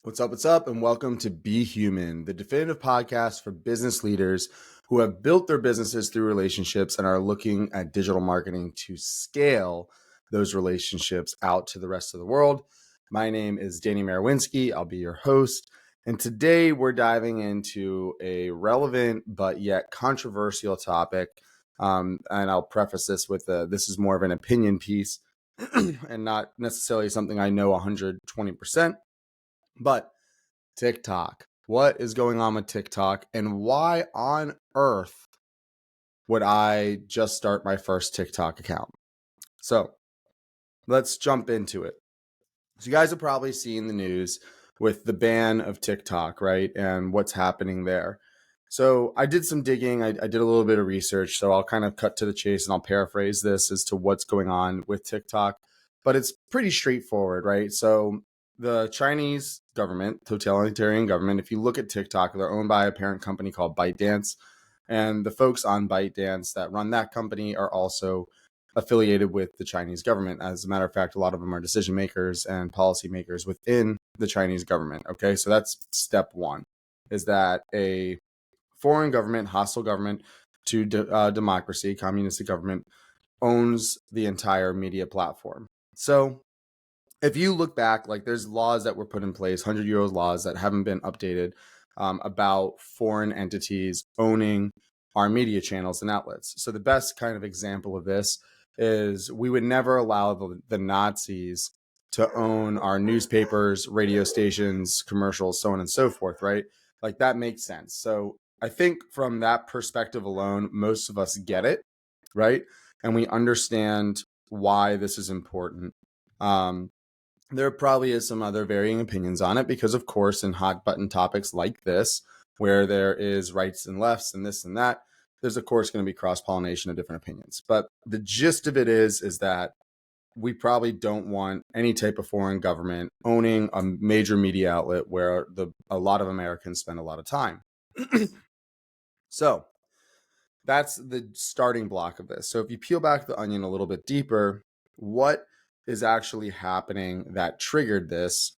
What's up, and welcome to Be Human, the definitive podcast for business leaders who have built their businesses through relationships and are looking at digital marketing to scale those relationships out to the rest of the world. My name is Danny Marowinski. I'll be your host. And today we're diving into a relevant but yet controversial topic. And I'll preface this with this is more of an opinion piece and not necessarily something I know 120%. But TikTok. What is going on with TikTok, and why on earth would I just start my first TikTok account? So let's jump into it. So you guys have probably seen the news with the ban of TikTok, right? And what's happening there. So I did some digging. I did a little bit of research. So I'll kind of cut to the chase and I'll paraphrase this as to what's going on with TikTok. But it's pretty straightforward, right? So the Chinese government, totalitarian government, if you look at TikTok, they're owned by a parent company called ByteDance. And the folks on ByteDance that run that company are also affiliated with the Chinese government. As a matter of fact, a lot of them are decision makers and policy makers within the Chinese government. Okay, so that's step one, is that a foreign government, hostile government to democracy, communistic government, owns the entire media platform. So if you look back, like there's laws that were put in place, 100-year-old laws that haven't been updated about foreign entities owning our media channels and outlets. So the best kind of example of this is we would never allow the Nazis to own our newspapers, radio stations, commercials, so on and so forth, right? Like that makes sense. So I think from that perspective alone, most of us get it, right? And we understand why this is important. There probably is some other varying opinions on it because, of course, in hot button topics like this, where there is rights and lefts and this and that, there's of course going to be cross pollination of different opinions. But the gist of it is that we probably don't want any type of foreign government owning a major media outlet where a lot of Americans spend a lot of time. So that's the starting block of this. So if you peel back the onion a little bit deeper, what is actually happening that triggered this?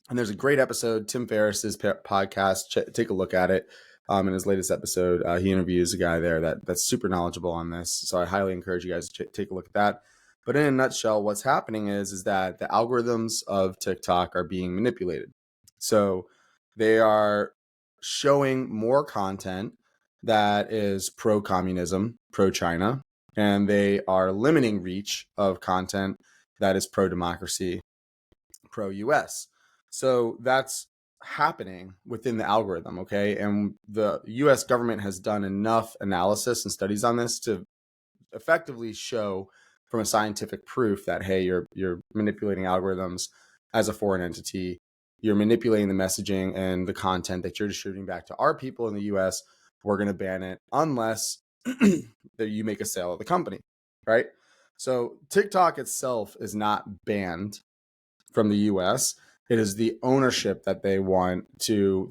And there's a great episode, Tim Ferriss's podcast. Take a look at it. In his latest episode, he interviews a guy there that's super knowledgeable on this. So I highly encourage you guys to take a look at that. But in a nutshell, what's happening is that the algorithms of TikTok are being manipulated. So they are showing more content that is pro-communism, pro-China, and they are limiting reach of content that is pro-democracy, pro-US. So that's happening within the algorithm, okay? And the US government has done enough analysis and studies on this to effectively show from a scientific proof that, hey, you're manipulating algorithms as a foreign entity. You're manipulating the messaging and the content that you're distributing back to our people in the US. We're going to ban it unless that you make a sale of the company, right? So TikTok itself is not banned from the US. It is the ownership that they want to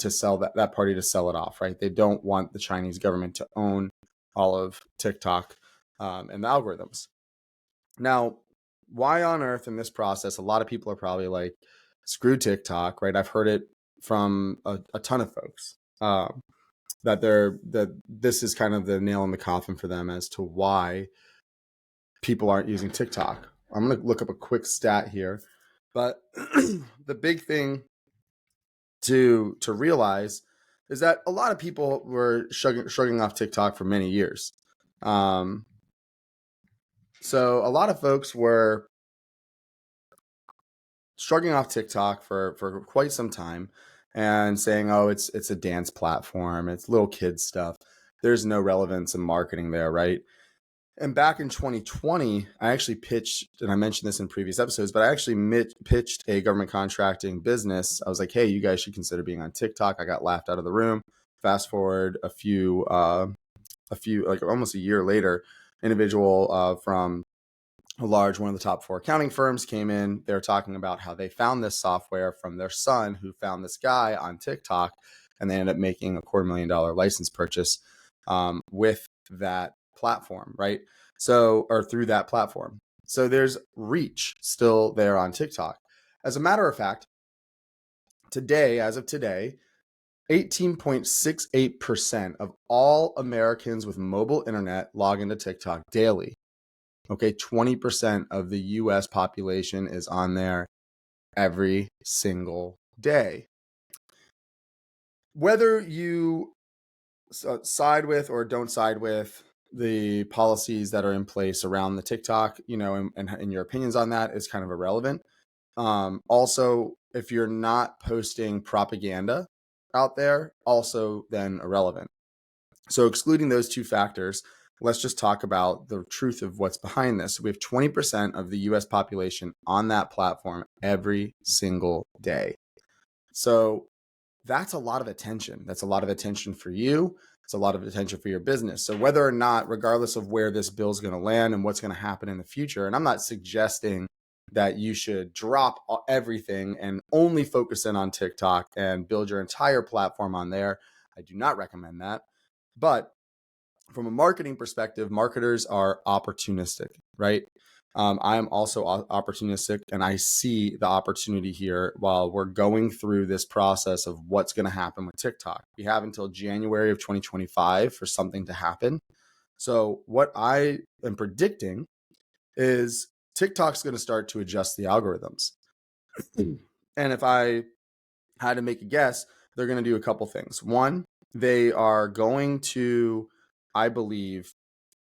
sell that party to sell it off, right? They don't want the Chinese government to own all of TikTok and the algorithms. Now, why on earth in this process, a lot of people are probably like, screw TikTok, right? I've heard it from a ton of folks that this is kind of the nail in the coffin for them as to why people aren't using TikTok. I'm going to look up a quick stat here. But the big thing to realize is that a lot of people were shrugging off TikTok for many years. So a lot of folks were shrugging off TikTok for quite some time and saying, oh, it's a dance platform. It's little kids stuff. There's no relevance in marketing there, right? And back in 2020, I actually pitched, and I mentioned this in previous episodes, but I actually pitched a government contracting business. I was like, hey, you guys should consider being on TikTok. I got laughed out of the room. Fast forward a few, like almost a year later, individual from one of the top 4 accounting firms came in. They're talking about how they found this software from their son who found this guy on TikTok, and they ended up making a $250,000 license purchase with that platform, right? So, or through that platform. So there's reach still there on TikTok. As a matter of fact, Today, as of today, 18.68% of all Americans with mobile internet log into TikTok daily. Okay, 20% of the US population is on there every single day. Whether you side with or don't side with the policies that are in place around the TikTok, and your opinions on that is kind of irrelevant. Also, if you're not posting propaganda out there, also then irrelevant. So excluding those two factors, let's just talk about the truth of what's behind this. We have 20% of the US population on that platform every single day. So that's a lot of attention. That's a lot of attention for you. It's a lot of attention for your business. So whether or not, regardless of where this bill is going to land and what's going to happen in the future, and I'm not suggesting that you should drop everything and only focus in on TikTok and build your entire platform on there. I do not recommend that. But from a marketing perspective, marketers are opportunistic, right? I am also opportunistic, and I see the opportunity here while we're going through this process of what's going to happen with TikTok. We have until January of 2025 for something to happen. So what I am predicting is TikTok's going to start to adjust the algorithms. And if I had to make a guess, they're going to do a couple things. One, they are going to, I believe,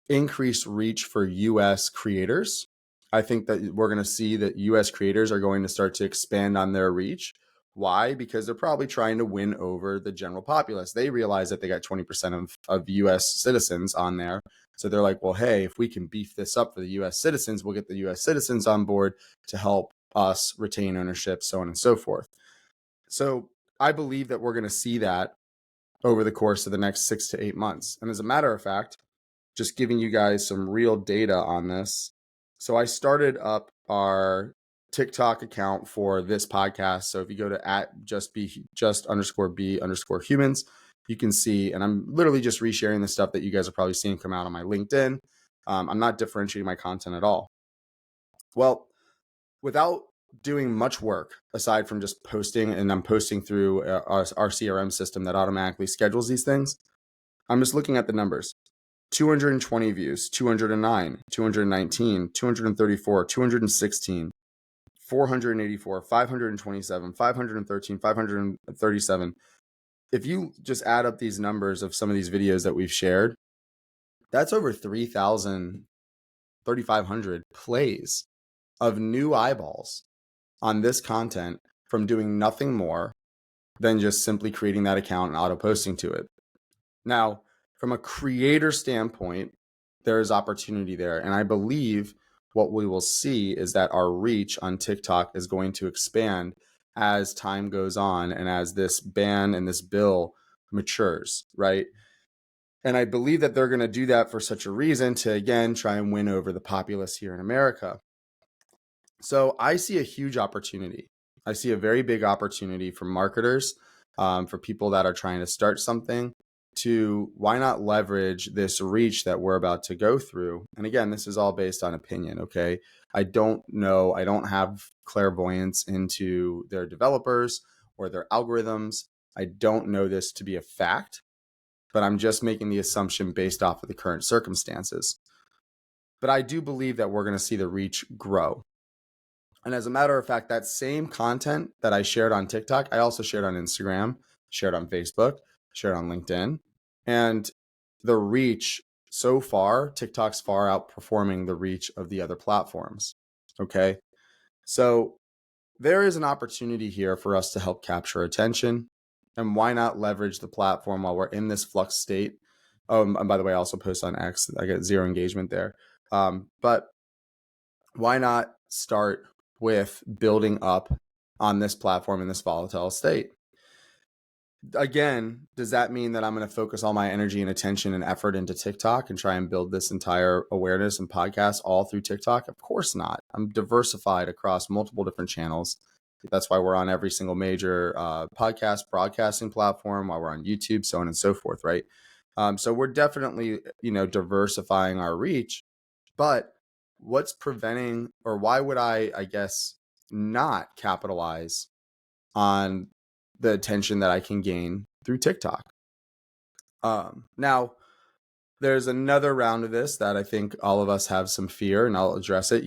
increase reach for US creators. I think that we're going to see that US creators are going to start to expand on their reach. Why? Because they're probably trying to win over the general populace. They realize that they got 20% of US citizens on there. So they're like, well, hey, if we can beef this up for the US citizens, we'll get the US citizens on board to help us retain ownership, so on and so forth. So I believe that we're going to see that over the course of the next 6 to 8 months. And as a matter of fact, just giving you guys some real data on this. So I started up our TikTok account for this podcast. So if you go to @just_be_humans, you can see, and I'm literally just resharing the stuff that you guys are probably seeing come out on my LinkedIn. I'm not differentiating my content at all. Well, without doing much work aside from just posting, and I'm posting through our CRM system that automatically schedules these things, I'm just looking at the numbers. 220 views, 209, 219, 234, 216, 484, 527, 513, 537. If you just add up these numbers of some of these videos that we've shared, that's over 3,000, 3,500 plays of new eyeballs on this content from doing nothing more than just simply creating that account and auto posting to it. Now, from a creator standpoint, there is opportunity there. And I believe what we will see is that our reach on TikTok is going to expand as time goes on and as this ban and this bill matures, right? And I believe that they're going to do that for such a reason to, again, try and win over the populace here in America. So I see a huge opportunity. I see a very big opportunity for marketers, for people that are trying to start something, to why not leverage this reach that we're about to go through. And again, this is all based on opinion, okay? I don't know. I don't have clairvoyance into their developers or their algorithms. I don't know this to be a fact, but I'm just making the assumption based off of the current circumstances. But I do believe that we're going to see the reach grow. And as a matter of fact, that same content that I shared on TikTok, I also shared on Instagram, shared on Facebook, shared on LinkedIn. And the reach so far, TikTok's far outperforming the reach of the other platforms. Okay. So there is an opportunity here for us to help capture attention. And why not leverage the platform while we're in this flux state? And by the way, I also post on X. I get 0 engagement there. But why not start with building up on this platform in this volatile state? Again, does that mean that I'm going to focus all my energy and attention and effort into TikTok and try and build this entire awareness and podcast all through TikTok? Of course not. I'm diversified across multiple different channels. That's why we're on every single major podcast broadcasting platform, why we're on YouTube, so on and so forth, right? So we're definitely, diversifying our reach. But what's preventing, or why would I guess, not capitalize on the attention that I can gain through TikTok. Now, there's another round of this that I think all of us have some fear, and I'll address it,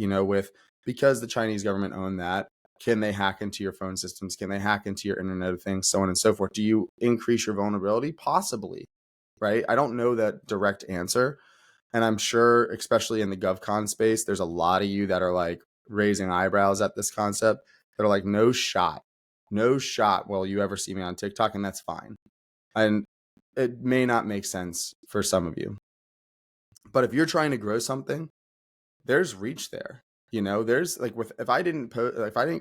because the Chinese government own that. Can they hack into your phone systems? Can they hack into your Internet of Things, so on and so forth? Do you increase your vulnerability? Possibly, right? I don't know that direct answer. And I'm sure, especially in the GovCon space, there's a lot of you that are like raising eyebrows at this concept. That are like, no shot will you ever see me on TikTok, and that's fine. And it may not make sense for some of you. But if you're trying to grow something, there's reach there. There's like if I didn't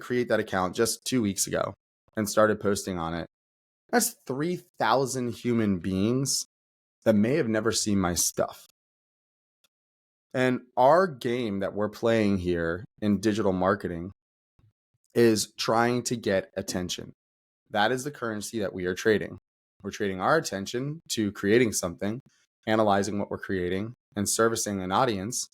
create that account just 2 weeks ago and started posting on it, that's 3,000 human beings that may have never seen my stuff. And our game that we're playing here in digital marketing is trying to get attention. That is the currency that we are trading. We're trading our attention to creating something, analyzing what we're creating, and servicing an audience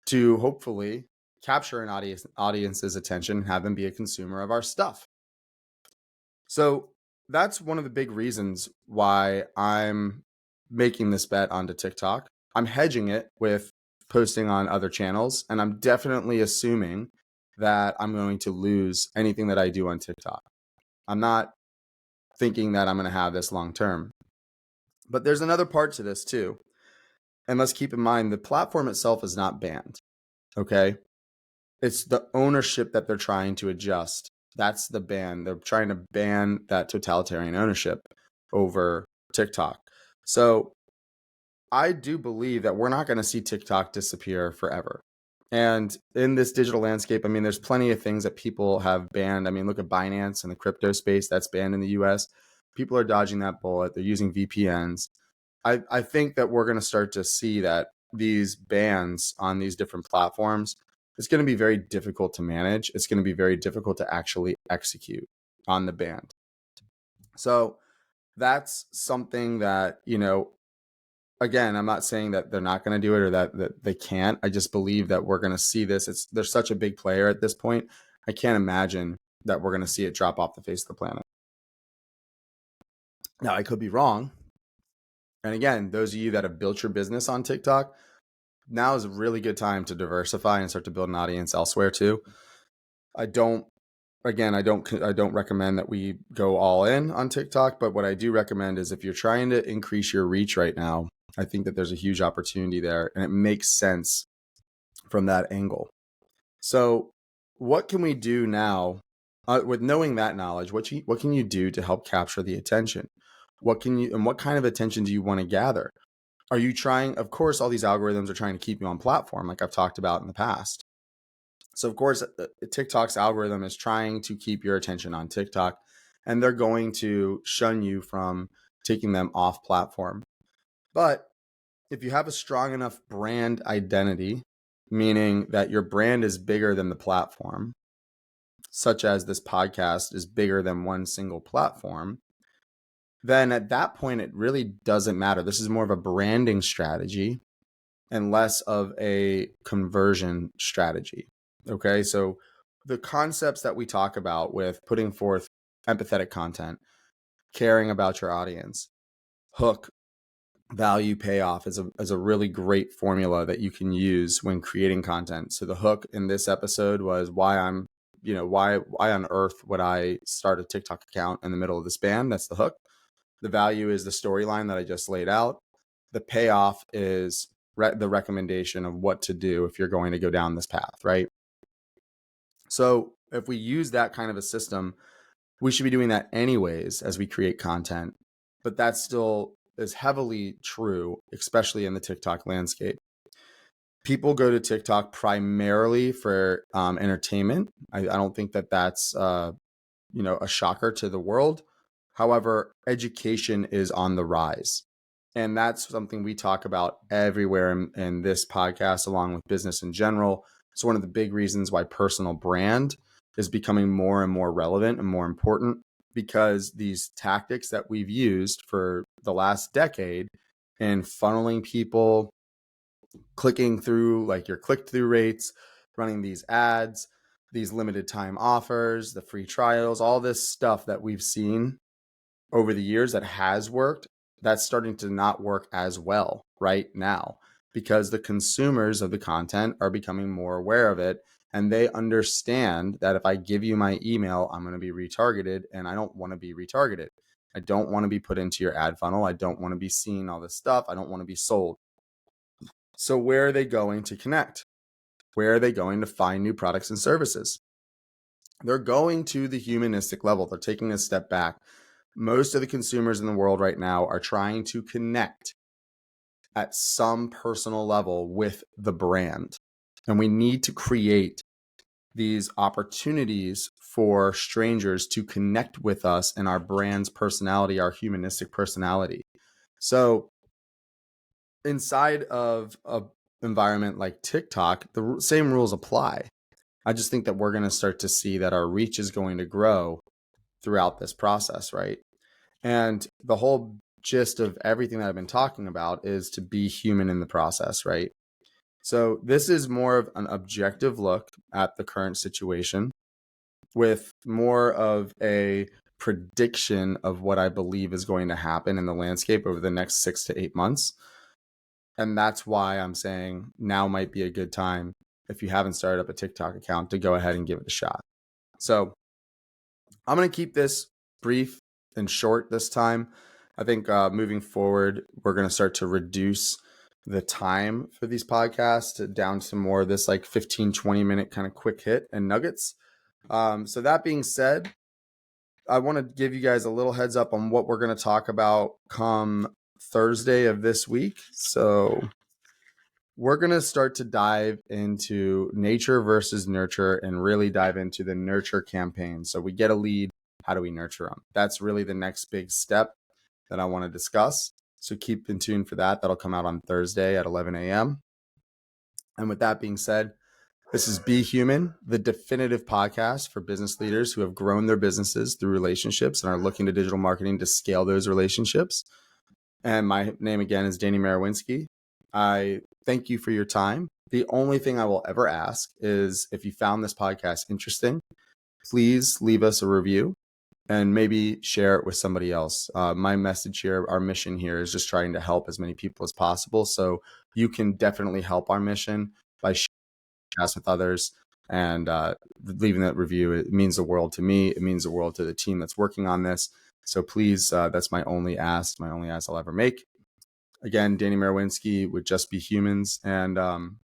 to hopefully capture an audience's attention and have them be a consumer of our stuff. So that's one of the big reasons why I'm making this bet onto TikTok. I'm hedging it with posting on other channels, and I'm definitely assuming that I'm going to lose anything that I do on TikTok. I'm not thinking that I'm going to have this long term. But there's another part to this too. And let's keep in mind, the platform itself is not banned. Okay. It's the ownership that they're trying to adjust. That's the ban. They're trying to ban that totalitarian ownership over TikTok. So I do believe that we're not going to see TikTok disappear forever. And in this digital landscape, I mean, there's plenty of things that people have banned. I mean, look at Binance and the crypto space that's banned in the US. People are dodging that bullet. They're using VPNs. I think that we're going to start to see that these bans on these different platforms, it's going to be very difficult to manage. It's going to be very difficult to actually execute on the ban. So that's something that, again, I'm not saying that they're not going to do it or that they can't. I just believe that we're going to see this. They're such a big player at this point. I can't imagine that we're going to see it drop off the face of the planet. Now, I could be wrong. And again, those of you that have built your business on TikTok, now is a really good time to diversify and start to build an audience elsewhere too. I don't recommend that we go all in on TikTok, but what I do recommend is if you're trying to increase your reach right now, I think that there's a huge opportunity there, and it makes sense from that angle. So what can we do now with knowing that knowledge? What can you do to help capture the attention? What kind of attention do you want to gather? Are you trying, of course, all these algorithms are trying to keep you on platform, like I've talked about in the past. So of course, TikTok's algorithm is trying to keep your attention on TikTok, and they're going to shun you from taking them off platform. But if you have a strong enough brand identity, meaning that your brand is bigger than the platform, such as this podcast is bigger than one single platform, then at that point, it really doesn't matter. This is more of a branding strategy and less of a conversion strategy. Okay, so the concepts that we talk about with putting forth empathetic content, caring about your audience, hook, value, payoff is a really great formula that you can use when creating content. So the hook in this episode was why on earth would I start a TikTok account in the middle of this ban? That's the hook. The value is the storyline that I just laid out. The payoff is the recommendation of what to do if you're going to go down this path, right? So if we use that kind of a system, we should be doing that anyways as we create content. But that still is heavily true, especially in the TikTok landscape. People go to TikTok primarily for entertainment. I don't think that that's a shocker to the world. However, education is on the rise. And that's something we talk about everywhere in this podcast, along with business in general. It's one of the big reasons why personal brand is becoming more and more relevant and more important, because these tactics that we've used for the last decade in funneling people, clicking through, like your click-through rates, running these ads, these limited time offers, the free trials, all this stuff that we've seen over the years that has worked, that's starting to not work as well right now because the consumers of the content are becoming more aware of it. And they understand that if I give you my email, I'm going to be retargeted, and I don't want to be retargeted. I don't want to be put into your ad funnel. I don't want to be seeing all this stuff. I don't want to be sold. So where are they going to connect? Where are they going to find new products and services? They're going to the humanistic level. They're taking a step back. Most of the consumers in the world right now are trying to connect at some personal level with the brand. And we need to create these opportunities for strangers to connect with us and our brand's personality, our humanistic personality. So inside of an environment like TikTok, the same rules apply. I just think that we're going to start to see that our reach is going to grow throughout this process, right? And the whole gist of everything that I've been talking about is to be human in the process, right? So this is more of an objective look at the current situation with more of a prediction of what I believe is going to happen in the landscape over the next 6 to 8 months. And that's why I'm saying now might be a good time, if you haven't started up a TikTok account, to go ahead and give it a shot. So I'm going to keep this brief and short this time. I think moving forward, we're going to start to reduce the time for these podcasts down to more of this like 15, 20-minute kind of quick hit and nuggets. So that being said, I want to give you guys a little heads up on what we're going to talk about come Thursday of this week. So we're going to start to dive into nature versus nurture and really dive into the nurture campaign. So we get a lead. How do we nurture them? That's really the next big step that I want to discuss. So keep in tune for that. That'll come out on Thursday at 11 a.m. And with that being said, this is Be Human, the definitive podcast for business leaders who have grown their businesses through relationships and are looking to digital marketing to scale those relationships. And my name again is Danny Marawinski. I thank you for your time. The only thing I will ever ask is if you found this podcast interesting, please leave us a review and maybe share it with somebody else. My message here, our mission here is just trying to help as many people as possible. So you can definitely help our mission by sharing us with others and leaving that review. It means the world to me. It means the world to the team that's working on this. So please, that's my only ask I'll ever make. Again, Danny Marawinski with Just Be Humans. And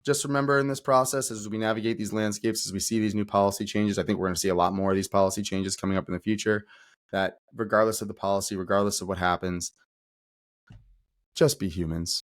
just remember in this process, as we navigate these landscapes, as we see these new policy changes, I think we're going to see a lot more of these policy changes coming up in the future, that regardless of the policy, regardless of what happens, just be humans.